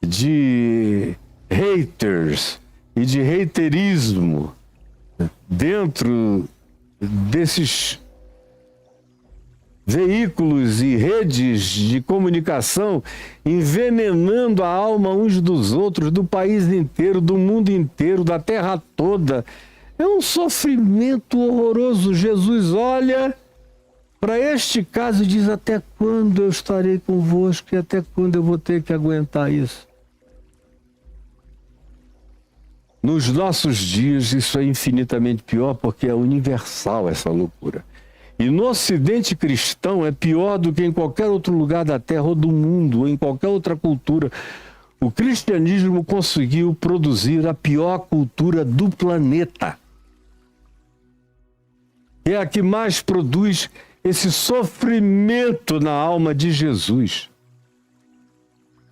de haters e de haterismo dentro desses veículos e redes de comunicação, envenenando a alma uns dos outros, do país inteiro, do mundo inteiro, da terra toda. É um sofrimento horroroso. Jesus olha para este caso e diz: até quando eu estarei convosco e até quando eu vou ter que aguentar isso? Nos nossos dias isso é infinitamente pior, porque é universal essa loucura. E no Ocidente cristão é pior do que em qualquer outro lugar da Terra ou do mundo, ou em qualquer outra cultura. O cristianismo conseguiu produzir a pior cultura do planeta. É a que mais produz esse sofrimento na alma de Jesus.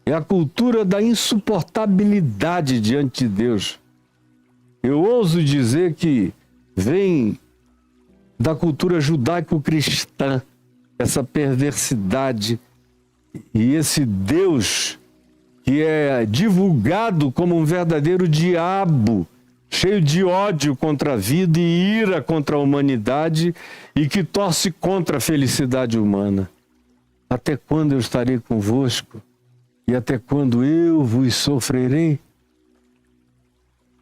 É a cultura da insuportabilidade diante de Deus. Eu ouso dizer que vem da cultura judaico-cristã, essa perversidade e esse Deus que é divulgado como um verdadeiro diabo, cheio de ódio contra a vida e ira contra a humanidade e que torce contra a felicidade humana. Até quando eu estarei convosco e até quando eu vos sofrerei?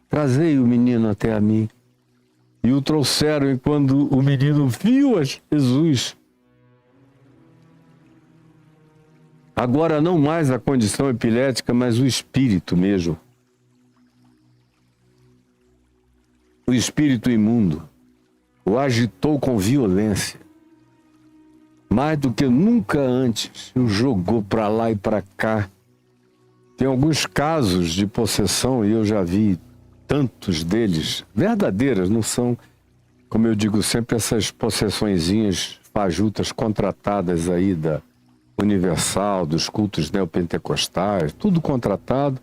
Trazei o menino até a mim. E o trouxeram, e quando o menino viu a Jesus, agora não mais a condição epilética, mas o espírito mesmo. O espírito imundo o agitou com violência. Mais do que nunca antes, o jogou para lá e para cá. Tem alguns casos de possessão, e eu já vi tantos deles, verdadeiras, não são, como eu digo sempre, essas possessõezinhas fajutas contratadas aí da Universal, dos cultos neopentecostais, tudo contratado,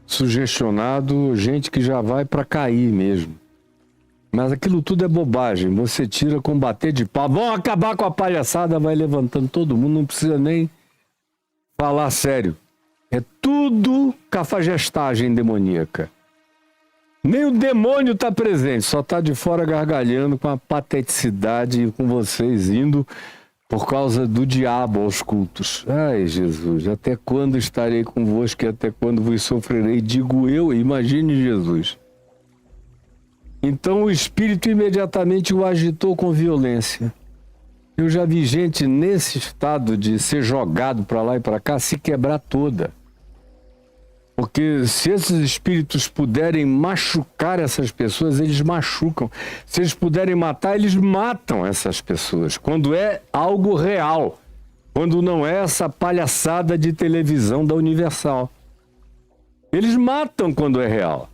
sugestionado, gente que já vai para cair mesmo. Mas aquilo tudo é bobagem, você tira com bater de pau, vão acabar com a palhaçada, vai levantando todo mundo, não precisa nem falar sério. É tudo cafajestagem demoníaca. Nem o demônio está presente, só está de fora gargalhando com a pateticidade e com vocês indo por causa do diabo aos cultos. Ai, Jesus, até quando estarei convosco e até quando vos sofrerei? Digo eu, imagine Jesus. Então o Espírito imediatamente o agitou com violência. Eu já vi gente nesse estado de ser jogado para lá e para cá se quebrar toda. Porque se esses espíritos puderem machucar essas pessoas, eles machucam. Se eles puderem matar, eles matam essas pessoas. Quando é algo real. Quando não é essa palhaçada de televisão da Universal. Eles matam quando é real.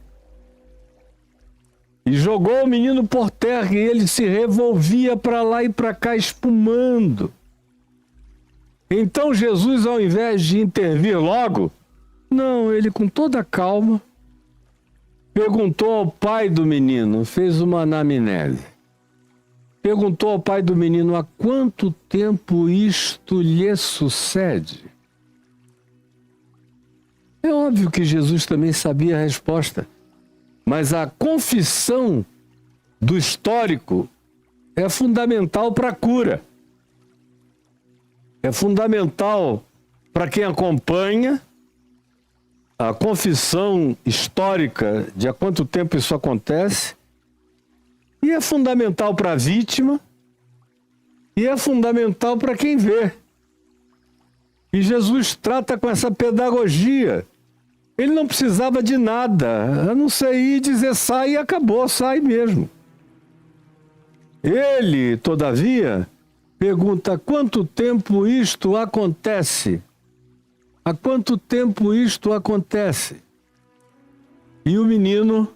E jogou o menino por terra e ele se revolvia para lá e para cá espumando. Então Jesus, ao invés de intervir logo, não, ele com toda calma perguntou ao pai do menino, fez uma anamnese. Perguntou ao pai do menino: há quanto tempo isto lhe sucede? É óbvio que Jesus também sabia a resposta, mas a confissão do histórico é fundamental para a cura. É fundamental para quem acompanha a confissão histórica de há quanto tempo isso acontece, e é fundamental para a vítima, e é fundamental para quem vê. E Jesus trata com essa pedagogia. Ele não precisava de nada, a não ser ir dizer sai e acabou, sai mesmo. Ele, todavia, pergunta: há quanto tempo isto acontece? Há quanto tempo isto acontece? E o menino,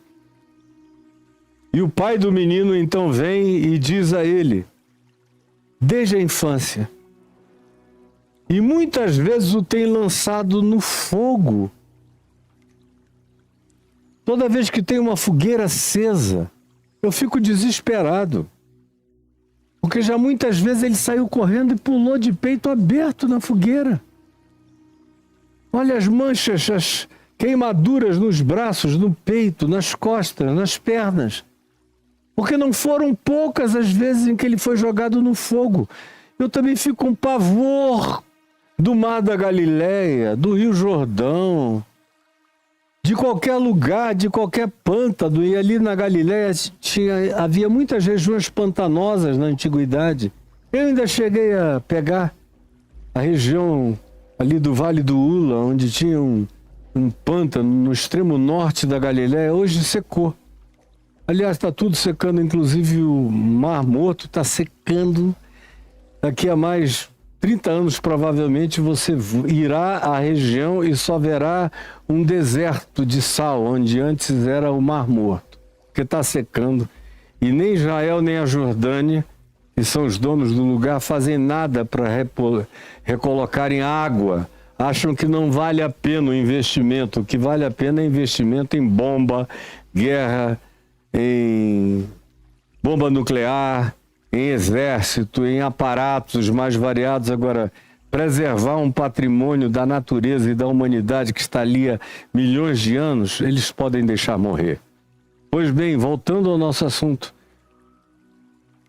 e o pai do menino então vem e diz a ele: desde a infância. E muitas vezes o tem lançado no fogo. Toda vez que tem uma fogueira acesa, eu fico desesperado. Porque já muitas vezes ele saiu correndo e pulou de peito aberto na fogueira. Olha as manchas, as queimaduras nos braços, no peito, nas costas, nas pernas. Porque não foram poucas as vezes em que ele foi jogado no fogo. Eu também fico com pavor do Mar da Galileia, do Rio Jordão, de qualquer lugar, de qualquer pântano. E ali na Galileia havia muitas regiões pantanosas na antiguidade. Eu ainda cheguei a pegar a região ali do Vale do Ula, onde tinha um pântano no extremo norte da Galileia. Hoje secou. Aliás, está tudo secando, inclusive o Mar Morto está secando. Daqui a mais 30 anos, provavelmente, você irá à região e só verá um deserto de sal, onde antes era o Mar Morto, porque está secando. E nem Israel nem a Jordânia, que são os donos do lugar, fazem nada para recolocarem água. Acham que não vale a pena o investimento. O que vale a pena é investimento em bomba, guerra, em bomba nuclear, em exército, em aparatos mais variados. Agora, preservar um patrimônio da natureza e da humanidade que está ali há milhões de anos, eles podem deixar morrer. Pois bem, voltando ao nosso assunto.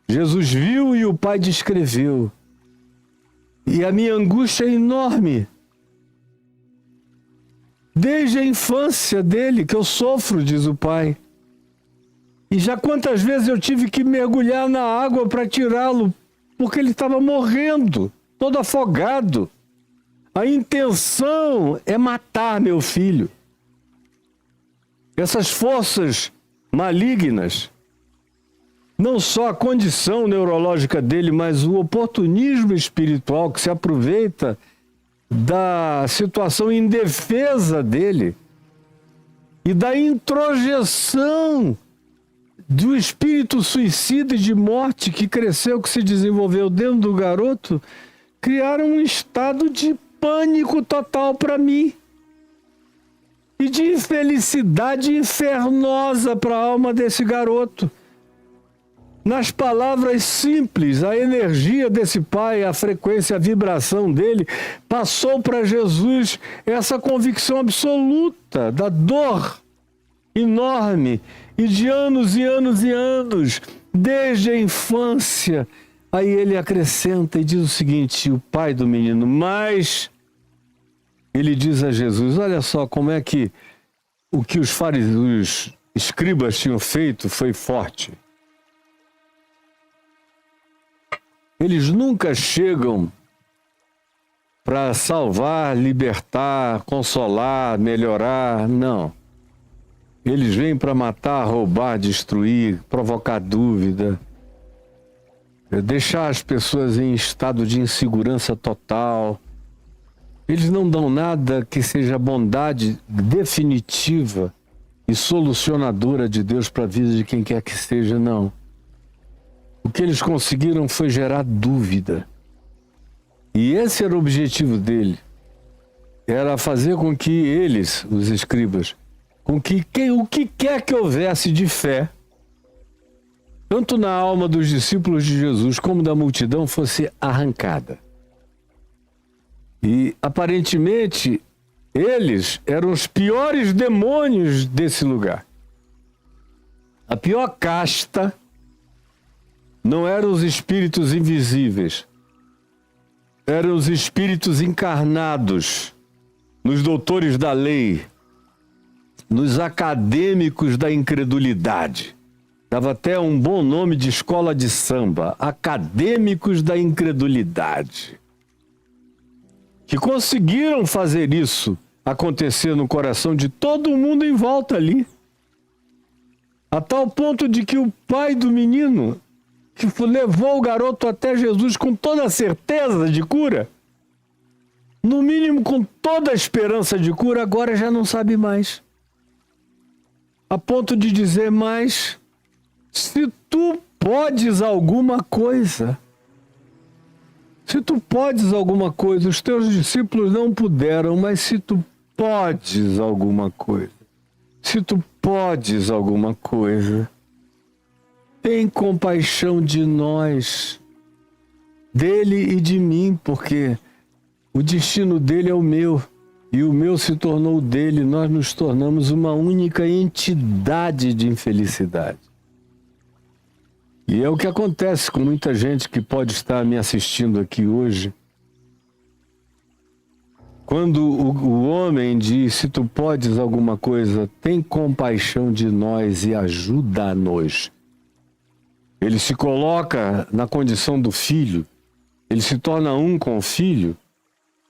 Jesus viu e o Pai descreveu. E a minha angústia é enorme. Desde a infância dele que eu sofro, diz o Pai. E já quantas vezes eu tive que mergulhar na água para tirá-lo, porque ele estava morrendo, todo afogado. A intenção é matar meu filho. Essas forças malignas, não só a condição neurológica dele, mas o oportunismo espiritual que se aproveita da situação indefesa dele e da introjeção do espírito suicida e de morte que cresceu, que se desenvolveu dentro do garoto, criaram um estado de pânico total para mim e de infelicidade infernosa para a alma desse garoto. Nas palavras simples, a energia desse pai, a frequência, a vibração dele, passou para Jesus essa convicção absoluta da dor enorme e de anos e anos e anos, desde a infância. Aí ele acrescenta e diz o seguinte, o pai do menino, mas ele diz a Jesus, olha só como é que o que os fariseus, os escribas tinham feito foi forte. Eles nunca chegam para salvar, libertar, consolar, melhorar, não. Eles vêm para matar, roubar, destruir, provocar dúvida, deixar as pessoas em estado de insegurança total. Eles não dão nada que seja bondade definitiva e solucionadora de Deus para a vida de quem quer que seja, não. O que eles conseguiram foi gerar dúvida. E esse era o objetivo dele. Era fazer com que eles, os escribas, com que o que quer que houvesse de fé, tanto na alma dos discípulos de Jesus como da multidão, fosse arrancada. E aparentemente eles eram os piores demônios desse lugar. A pior casta não eram os espíritos invisíveis, eram os espíritos encarnados nos doutores da lei, nos acadêmicos da incredulidade. Dava até um bom nome de escola de samba, acadêmicos da incredulidade. que conseguiram fazer isso acontecer no coração de todo mundo em volta ali. A tal ponto de que o pai do menino, que levou o garoto até Jesus com toda a certeza de cura, no mínimo com toda a esperança de cura, agora já não sabe mais. A ponto de dizer: mas se tu podes alguma coisa, se tu podes alguma coisa, os teus discípulos não puderam, mas se tu podes alguma coisa, se tu podes alguma coisa, tem compaixão de nós, dele e de mim, porque o destino dele é o meu e o meu se tornou o dele. Nós nos tornamos uma única entidade de infelicidade. E é o que acontece com muita gente que pode estar me assistindo aqui hoje. Quando o homem diz: se tu podes alguma coisa, tem compaixão de nós e ajuda-nos. Ele se coloca na condição do filho, ele se torna um com o filho.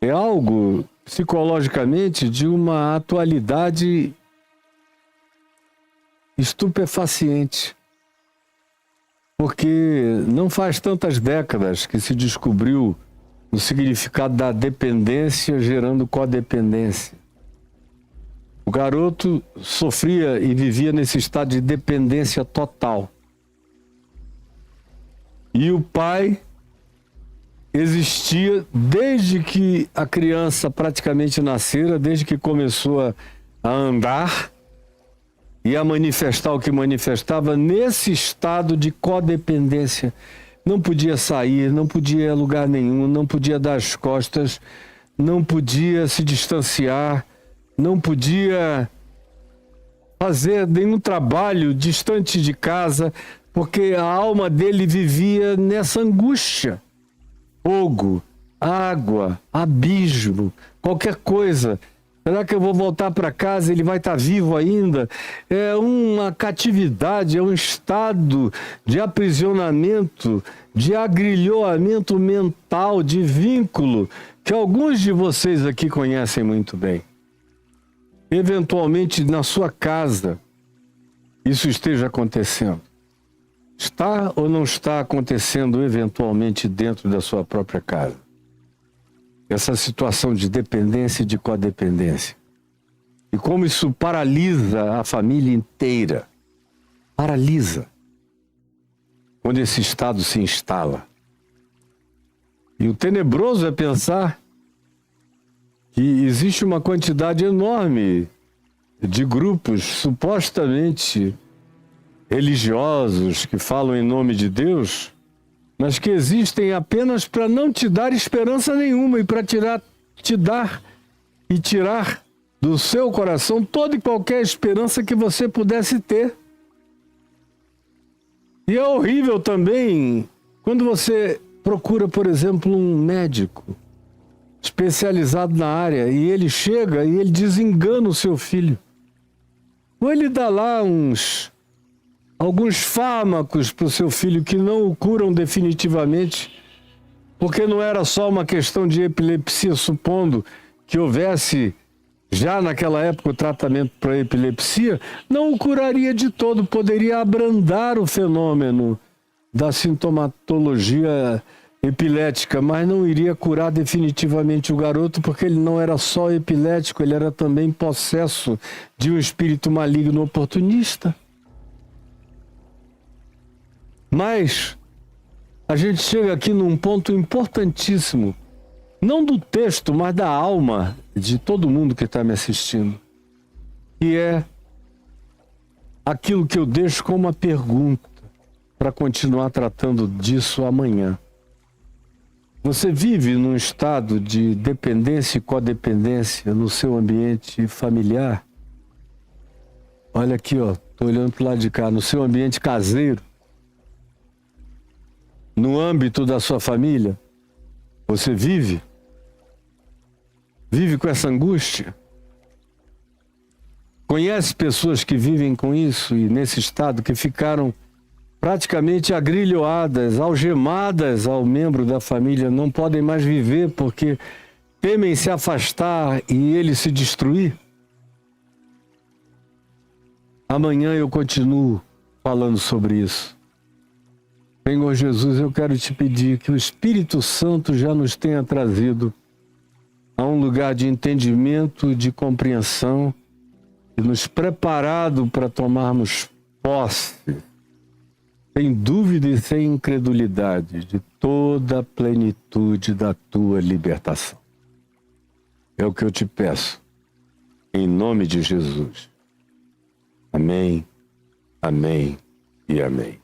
É algo psicologicamente de uma atualidade estupefaciente. Porque não faz tantas décadas que se descobriu o significado da dependência gerando codependência. O garoto sofria e vivia nesse estado de dependência total. E o pai existia desde que a criança praticamente nascera, desde que começou a andar e a manifestar o que manifestava, nesse estado de codependência. Não podia sair, não podia ir a lugar nenhum, não podia dar as costas, não podia se distanciar, não podia fazer nenhum trabalho distante de casa, porque a alma dele vivia nessa angústia. Fogo, água, abismo, qualquer coisa. Será que eu vou voltar para casa? Ele vai estar vivo ainda? É uma catividade, é um estado de aprisionamento, de agrilhoamento mental, de vínculo, que alguns de vocês aqui conhecem muito bem. Eventualmente na sua casa isso esteja acontecendo. Está ou não está acontecendo eventualmente dentro da sua própria casa? Essa situação de dependência e de codependência. E como isso paralisa a família inteira. Paralisa. Quando esse estado se instala. E o tenebroso é pensar que existe uma quantidade enorme de grupos supostamente religiosos que falam em nome de Deus, mas que existem apenas para não te dar esperança nenhuma e para te dar e tirar do seu coração toda e qualquer esperança que você pudesse ter. E é horrível também quando você procura, por exemplo, um médico especializado na área e ele chega e ele desengana o seu filho. Ou ele dá lá alguns fármacos para o seu filho que não o curam definitivamente, porque não era só uma questão de epilepsia, supondo que houvesse já naquela época o tratamento para epilepsia, não o curaria de todo, poderia abrandar o fenômeno da sintomatologia epilética, mas não iria curar definitivamente o garoto, porque ele não era só epilético, ele era também possesso de um espírito maligno oportunista. Mas a gente chega aqui num ponto importantíssimo, não do texto, mas da alma de todo mundo que está me assistindo, que é aquilo que eu deixo como uma pergunta para continuar tratando disso amanhã. Você vive num estado de dependência e codependência no seu ambiente familiar? Olha aqui, ó, tô olhando para o lado de cá, no seu ambiente caseiro, no âmbito da sua família, você vive? Vive com essa angústia? Conhece pessoas que vivem com isso e nesse estado, que ficaram praticamente agrilhoadas, algemadas ao membro da família, não podem mais viver porque temem se afastar e ele se destruir? Amanhã eu continuo falando sobre isso. Senhor Jesus, eu quero te pedir que o Espírito Santo já nos tenha trazido a um lugar de entendimento, de compreensão, e nos preparado para tomarmos posse, sem dúvida e sem incredulidade, de toda a plenitude da tua libertação. É o que eu te peço, em nome de Jesus. Amém, amém e amém.